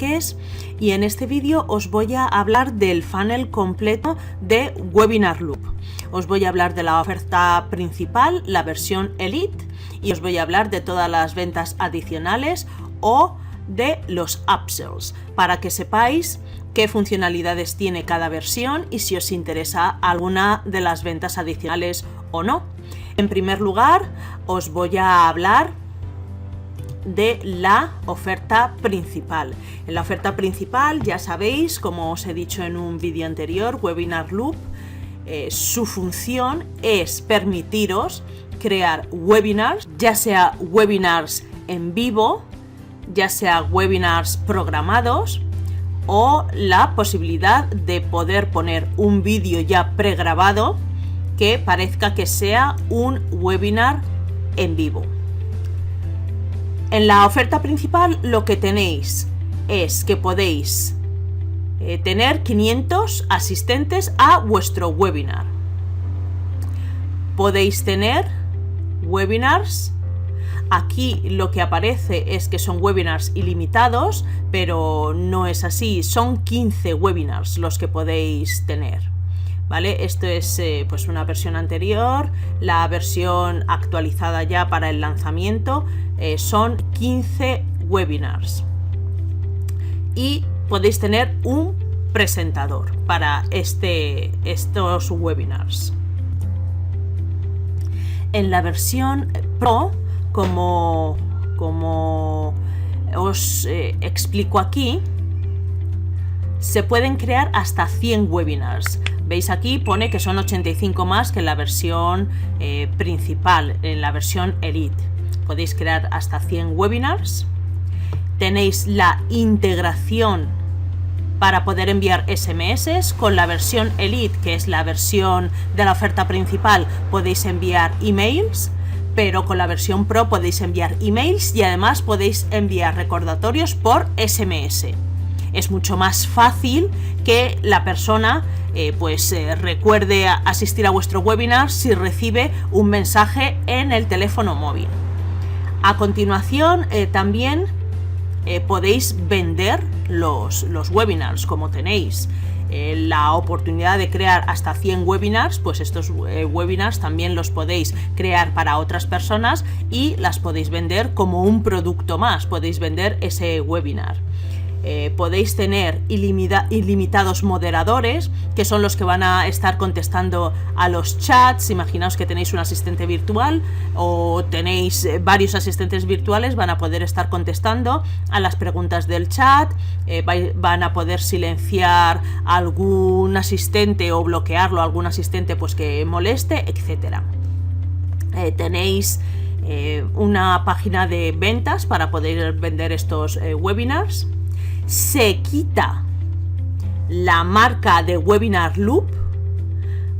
Marqués, y en este vídeo os voy a hablar del funnel completo de Webinar Loop. Os voy a hablar de la oferta principal, la versión Elite, y os voy a hablar de todas las ventas adicionales o de los upsells, para que sepáis qué funcionalidades tiene cada versión y si os interesa alguna de las ventas adicionales o no. En primer lugar, os voy a hablar de la oferta principal. En la oferta principal, ya sabéis, como os he dicho en un vídeo anterior, Webinar Loop, su función es permitiros crear webinars, ya sea webinars en vivo, ya sea webinars programados, o la posibilidad de poder poner un vídeo ya pregrabado que parezca que sea un webinar en vivo. En la oferta principal lo que tenéis es que podéis tener 500 asistentes a vuestro webinar. Podéis tener webinars. Aquí lo que aparece es que son webinars ilimitados, pero no es así. Son 15 webinars los que podéis tener, ¿vale? Esto es pues una versión anterior. La versión actualizada ya para el lanzamiento son 15 webinars. Y podéis tener un presentador para estos webinars. En la versión Pro, como os explico aquí, se pueden crear hasta 100 webinars. Veis aquí pone que son 85 más que en la versión principal, en la versión Elite. Podéis crear hasta 100 webinars. Tenéis la integración para poder enviar SMS. Con la versión Elite, que es la versión de la oferta principal, podéis enviar emails. Pero con la versión Pro podéis enviar emails y además podéis enviar recordatorios por SMS. Es mucho más fácil que la persona recuerde asistir a vuestro webinar si recibe un mensaje en el teléfono móvil. A continuación también podéis vender los webinars, como tenéis la oportunidad de crear hasta 100 webinars, pues estos webinars también los podéis crear para otras personas y las podéis vender como un producto más, podéis vender ese webinar. Podéis tener ilimitados moderadores, que son los que van a estar contestando a los chats. Imaginaos que tenéis un asistente virtual o tenéis varios asistentes virtuales, van a poder estar contestando a las preguntas del chat, van a poder silenciar a algún asistente o bloquearlo a algún asistente pues que moleste, etcétera. Tenéis una página de ventas para poder vender estos webinars. Se quita la marca de Webinar Loop,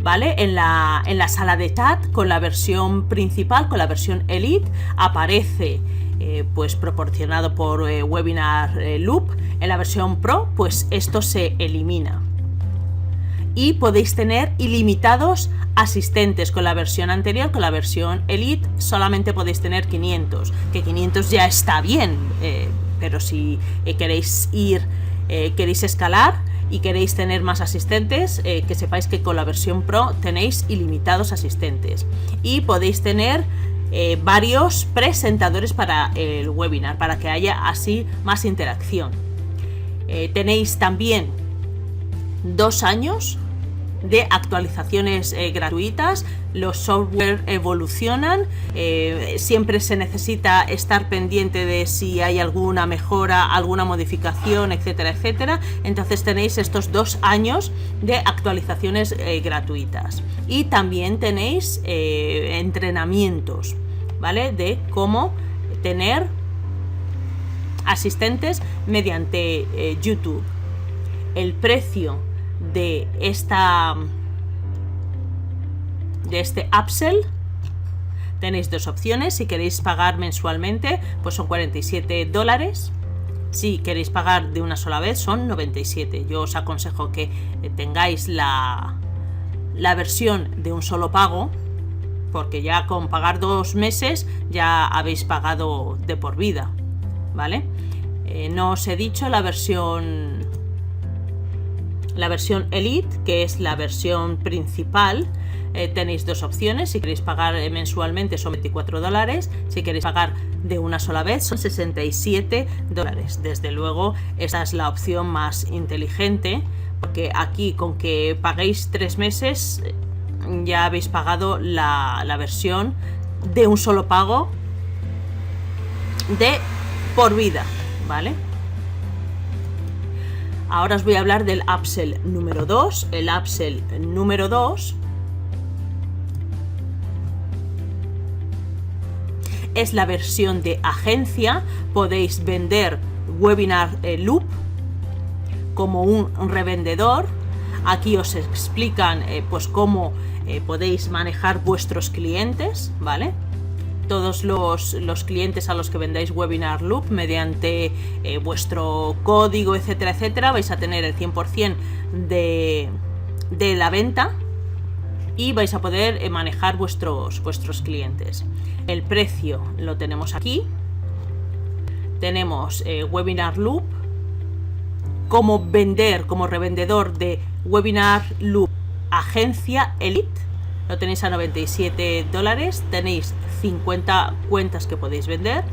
¿vale? En la sala de chat con la versión principal, con la versión Elite, aparece pues proporcionado por Webinar Loop. En la versión Pro, pues esto se elimina. Y podéis tener ilimitados asistentes. Con la versión anterior, con la versión Elite, solamente podéis tener 500, que 500 ya está bien, pero si queréis escalar y queréis tener más asistentes, que sepáis que con la versión Pro tenéis ilimitados asistentes y podéis tener varios presentadores para el webinar, para que haya así más interacción. Tenéis también 2 años de actualizaciones gratuitas. Los software evolucionan, siempre se necesita estar pendiente de si hay alguna mejora, alguna modificación, etcétera, etcétera. Entonces tenéis estos 2 años de actualizaciones gratuitas. Y también tenéis entrenamientos, ¿vale? De cómo tener asistentes mediante YouTube. El precio de este upsell, tenéis 2 opciones. Si queréis pagar mensualmente, pues son $47. Si queréis pagar de una sola vez, son 97. Yo os aconsejo que tengáis la versión de un solo pago, porque ya con pagar 2 meses ya habéis pagado de por vida, ¿vale? No os he dicho la versión Elite, que es la versión principal. Tenéis dos opciones: si queréis pagar mensualmente son $24, si queréis pagar de una sola vez son $67. Desde luego esta es la opción más inteligente, porque aquí con que paguéis 3 meses ya habéis pagado la versión de un solo pago de por vida, ¿vale? Ahora os voy a hablar del upsell número 2. El upsell número 2 es la versión de agencia. Podéis vender Webinar Loop como un revendedor. Aquí os explican pues cómo podéis manejar vuestros clientes, ¿vale? Todos los clientes a los que vendáis Webinar Loop mediante vuestro código, etcétera, etcétera, vais a tener el 100% de la venta y vais a poder manejar vuestros clientes. El precio lo tenemos aquí. Tenemos Webinar Loop, cómo vender como revendedor de Webinar Loop agencia Elite. Lo tenéis a $97, tenéis 50 cuentas que podéis vender.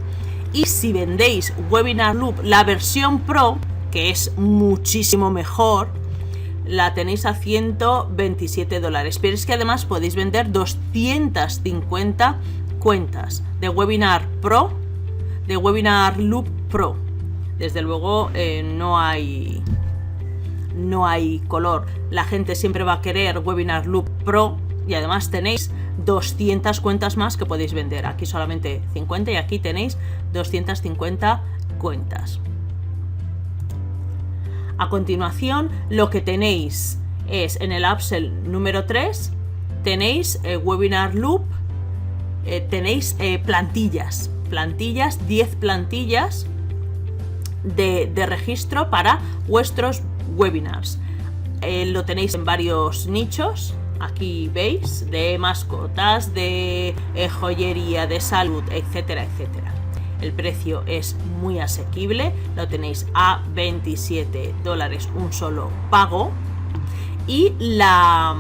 Y si vendéis Webinar Loop, la versión Pro, que es muchísimo mejor, la tenéis a $127. Pero es que además podéis vender 250 cuentas de Webinar Pro, de Webinar Loop Pro. Desde luego no hay color. La gente siempre va a querer Webinar Loop Pro. Y además tenéis 200 cuentas más que podéis vender. Aquí solamente 50 y aquí tenéis 250 cuentas. A continuación, lo que tenéis es en el upsell número 3, tenéis Webinar Loop, tenéis plantillas, 10 plantillas de registro para vuestros webinars. Lo tenéis en varios nichos. Aquí veis, de mascotas, de joyería, de salud, etcétera, etcétera. El precio es muy asequible, lo tenéis a $27 un solo pago. Y la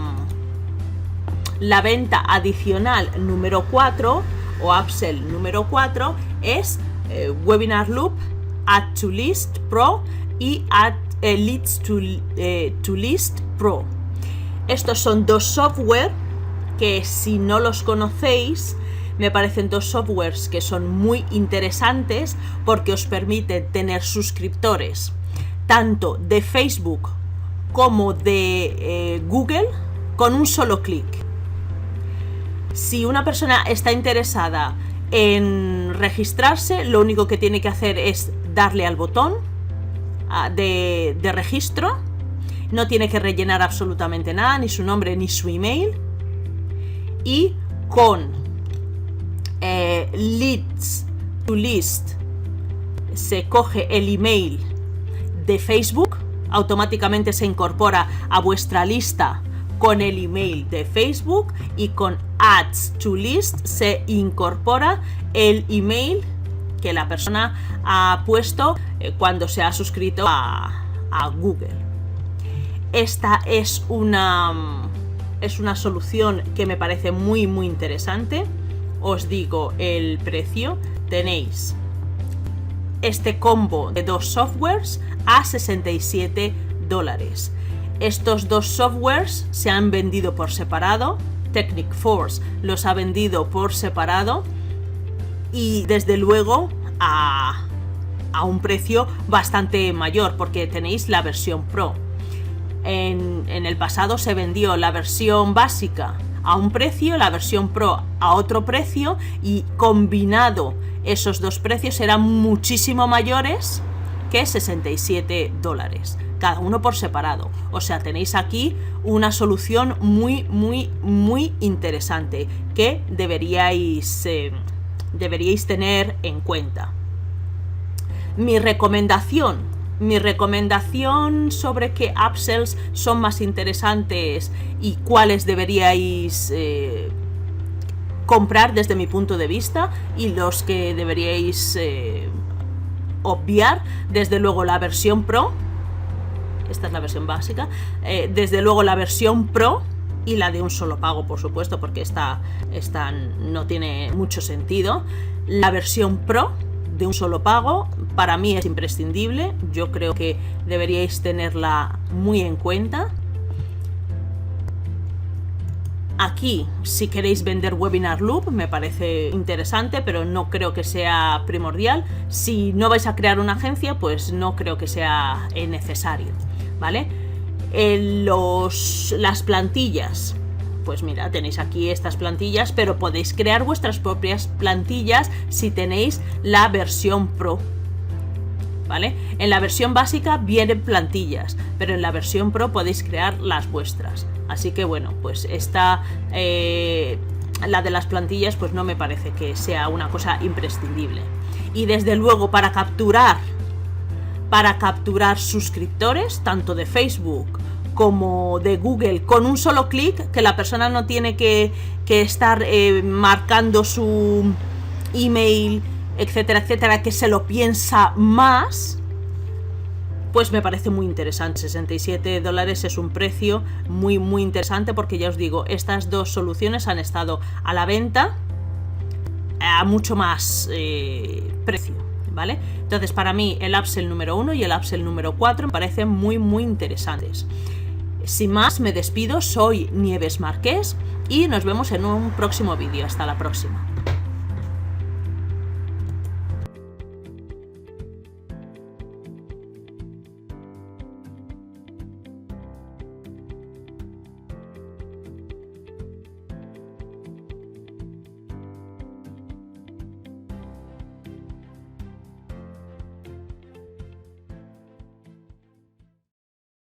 venta adicional número 4 o upsell número 4 es Webinar Loop, Add to List Pro y Add Leads to List Pro. Estos son dos software que, si no los conocéis, me parecen dos softwares que son muy interesantes porque os permiten tener suscriptores tanto de Facebook como de Google con un solo clic. Si una persona está interesada en registrarse, lo único que tiene que hacer es darle al botón de registro. No tiene que rellenar absolutamente nada, ni su nombre ni su email. Y con Leads to List se coge el email de Facebook, automáticamente se incorpora a vuestra lista con el email de Facebook, y con Ads to List se incorpora el email que la persona ha puesto cuando se ha suscrito a Google. Esta es una solución que me parece muy muy interesante. Os digo el precio. Tenéis este combo de dos softwares a $67. Estos dos softwares se han vendido por separado. Technic Force los ha vendido por separado y desde luego a un precio bastante mayor, porque tenéis la versión Pro. En el pasado se vendió la versión básica a un precio, la versión Pro a otro precio, y combinado esos dos precios eran muchísimo mayores que $67, cada uno por separado. O sea, tenéis aquí una solución muy muy muy interesante que deberíais tener en cuenta. Mi recomendación sobre qué upsells son más interesantes y cuáles deberíais comprar desde mi punto de vista, y los que deberíais obviar desde luego la versión Pro. Esta es la versión básica. Desde luego la versión Pro y la de un solo pago, por supuesto, porque esta no tiene mucho sentido. La versión Pro de un solo pago para mí es imprescindible. Yo creo que deberíais tenerla muy en cuenta. Aquí, si queréis vender Webinar Loop, me parece interesante, pero no creo que sea primordial. Si no vais a crear una agencia, pues no creo que sea necesario, ¿vale? Las plantillas, pues mira, tenéis aquí estas plantillas, pero podéis crear vuestras propias plantillas si tenéis la versión Pro, ¿vale? En la versión básica vienen plantillas, pero en la versión Pro podéis crear las vuestras. Así que bueno, pues esta, la de las plantillas, pues no me parece que sea una cosa imprescindible. Y desde luego para capturar suscriptores, tanto de Facebook como de Google, con un solo clic, que la persona no tiene que estar marcando su email, etcétera, etcétera, que se lo piensa más, pues me parece muy interesante. $67 es un precio muy muy interesante, porque ya os digo, estas dos soluciones han estado a la venta a mucho más precio, ¿vale? Entonces para mí el upsell número 1 y el upsell número 4 me parecen muy muy interesantes. Sin más, me despido, soy Nieves Marqués y nos vemos en un próximo vídeo. Hasta la próxima.